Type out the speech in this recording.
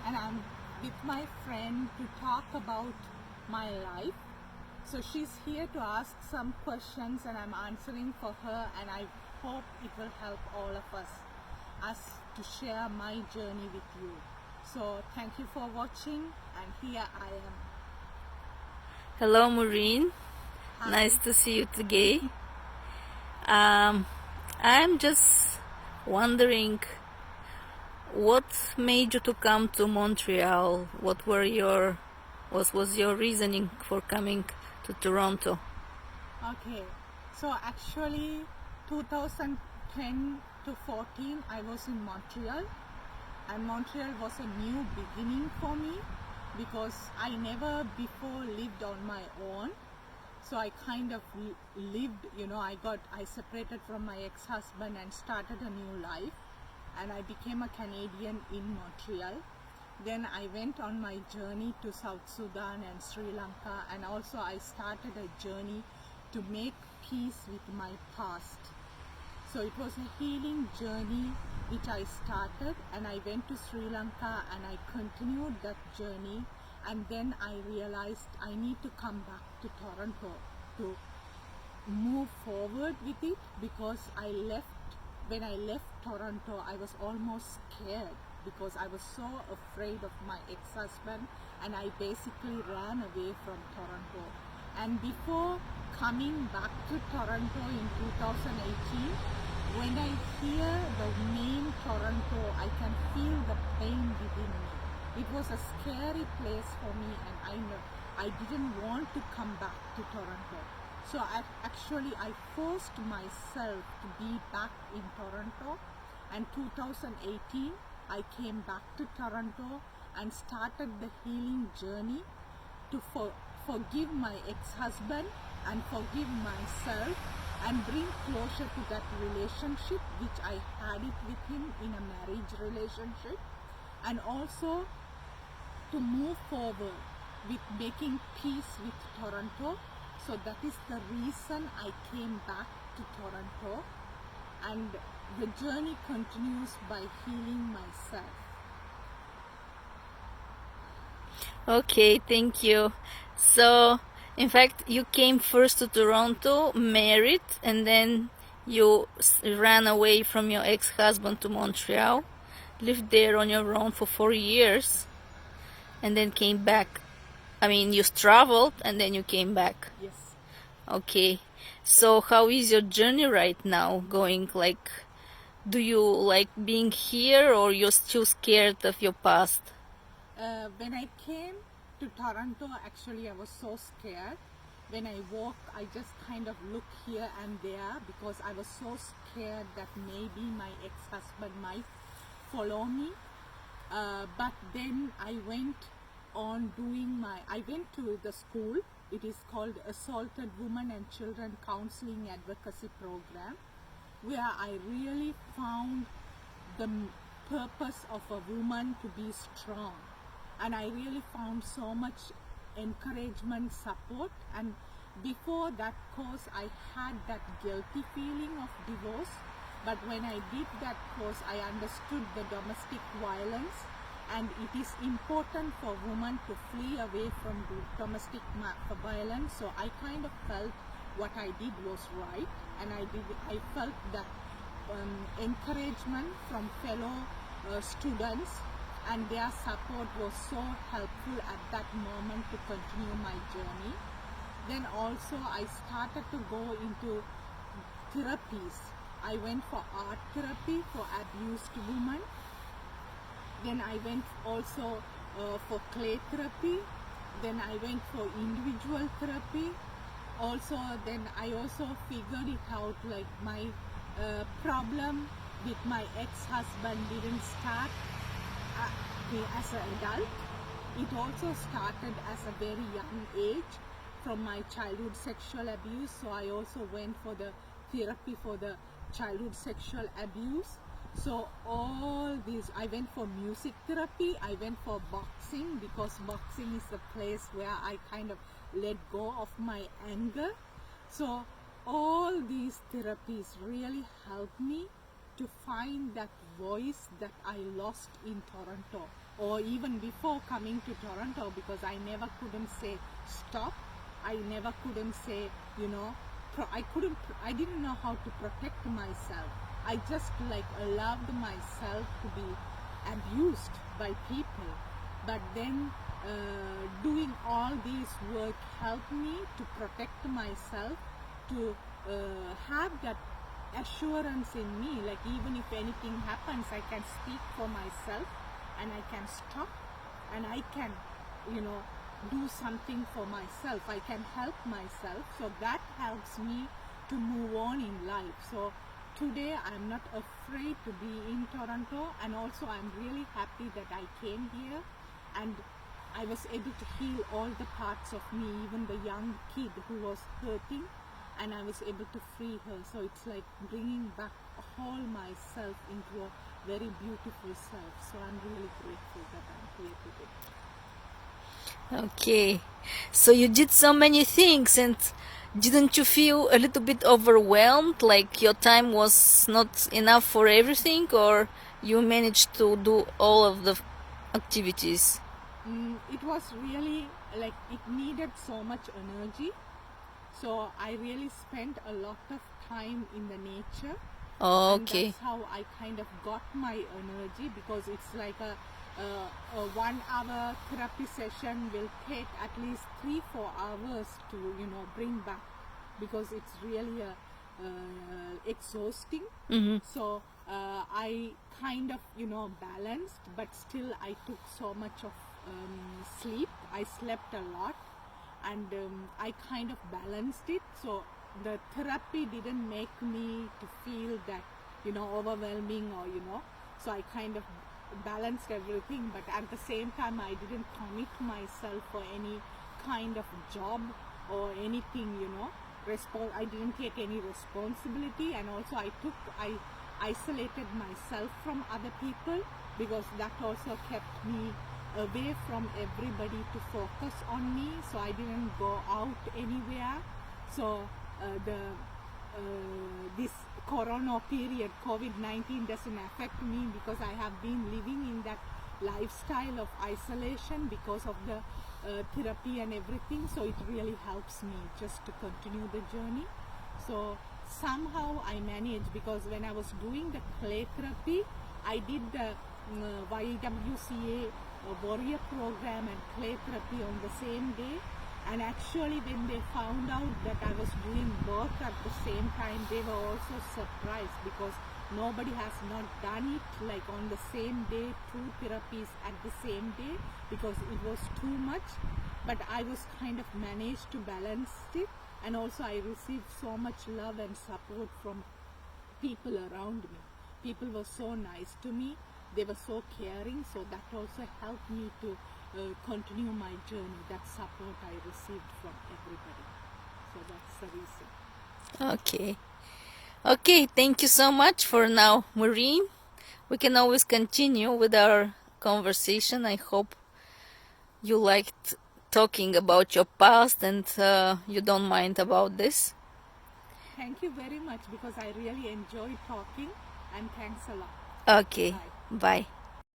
and I'm with my friend to talk about my life. So she's here to ask some questions and I'm answering for her, and I hope it will help all of us to share my journey with you. So thank you for watching, and here I am. Hello, Maureen. Hi. Nice to see you today. I'm just wondering, what made you to come to Montreal? What was your reasoning for coming to Toronto? Okay, so actually 2010 to 14 I was in Montreal, and Montreal was a new beginning for me because I never before lived on my own. So I kind of lived, I separated from my ex-husband and started a new life, and I became a Canadian in Montreal. Then I went on my journey to South Sudan and Sri Lanka, and also I started a journey to make peace with my past. So it was a healing journey which I started, and I went to Sri Lanka and I continued that journey, and then I realized I need to come back to Toronto to move forward with it, because when I left Toronto I was almost scared because I was so afraid of my ex-husband, and I basically ran away from Toronto. And before coming back to Toronto in 2018, when I hear the name Toronto, I can feel the pain within me. It was a scary place for me, and I didn't want to come back to Toronto. So I forced myself to be back in Toronto, and 2018 I came back to Toronto and started the healing journey to forgive my ex-husband and forgive myself and bring closure to that relationship which I had it with him in a marriage relationship, and also to move forward with making peace with Toronto. So that is the reason I came back to Toronto, and the journey continues by healing myself. Okay, thank you. So, in fact, you came first to Toronto, married, and then you ran away from your ex-husband to Montreal, lived there on your own for 4 years, and then came back. I mean, you traveled and then you came back. Yes. Okay. So how is your journey right now going? Like, do you like being here, or you're still scared of your past? When I came to Toronto, actually I was so scared. When I walk, I just kind of look here and there because I was so scared that maybe my ex-husband might follow me. But then I went to the school. It is called Assaulted Women and Children Counseling Advocacy Program, where I really found the purpose of a woman to be strong. And I really found so much encouragement, support. And before that course, I had that guilty feeling of divorce. But when I did that course, I understood the domestic violence, and it is important for women to flee away from domestic violence. So I kind of felt what I did was right, and I felt that encouragement from fellow students, and their support was so helpful at that moment to continue my journey. Then also I started to go into therapies. I went for art therapy for abused women. Then I went also for clay therapy. Then I went for individual therapy. Also, then I also figured it out, like my problem with my ex-husband didn't start as an adult. It also started as a very young age from my childhood sexual abuse. So I also went for the therapy for the childhood sexual abuse. So all these, I went for music therapy, I went for boxing, because boxing is the place where I kind of let go of my anger. So all these therapies really helped me to find that voice that I lost in Toronto, or even before coming to Toronto, because I never couldn't say stop. I never couldn't say, you know, I didn't know how to protect myself. I just like allowed myself to be abused by people. But then doing all this work helped me to protect myself, to have that assurance in me, like even if anything happens, I can speak for myself and I can stop and I can, you know, do something for myself. I can help myself. So that helps me to move on in life. So today I'm not afraid to be in Toronto, and also I'm really happy that I came here and I was able to heal all the parts of me, even the young kid who was hurting, and I was able to free her. So it's like bringing back all myself into a very beautiful self. So I'm really grateful that I'm here today. Okay, so you did so many things, and didn't you feel a little bit overwhelmed, like your time was not enough for everything, or you managed to do all of the activities? It was really like it needed so much energy. So I really spent a lot of time in the nature. Oh, And okay. that's how I kind of got my energy, because it's like a 1 hour therapy session will take at least 3-4 hours to, you know, bring back, because it's really exhausting. So I kind of, you know, balanced, but still I took so much of sleep. I slept a lot, and I kind of balanced it. So the therapy didn't make me to feel that, you know, overwhelming, or, you know, so I kind of balanced everything, but at the same time I didn't commit myself for any kind of job or anything, you know. I didn't take any responsibility, and also I isolated myself from other people, because that also kept me away from everybody to focus on me. So I didn't go out anywhere. So this corona period, COVID-19 doesn't affect me, because I have been living in that lifestyle of isolation because of the therapy and everything. So it really helps me just to continue the journey. So somehow I managed, because when I was doing the clay therapy, I did the YWCA warrior program and clay therapy on the same day. And actually when they found out that I was doing both at the same time, they were also surprised, because nobody has not done it like on the same day, 2 therapies at the same day, because it was too much. But I was kind of managed to balance it, and also I received so much love and support from people around me. People were so nice to me, they were so caring, so that also helped me to continue my journey. That support I received from everybody. So that's the reason. Okay. Okay, thank you so much for now, Maureen. We can always continue with our conversation. I hope you liked talking about your past, and you don't mind about this. Thank you very much, because I really enjoyed talking, and thanks a lot. Okay, Bye. bye.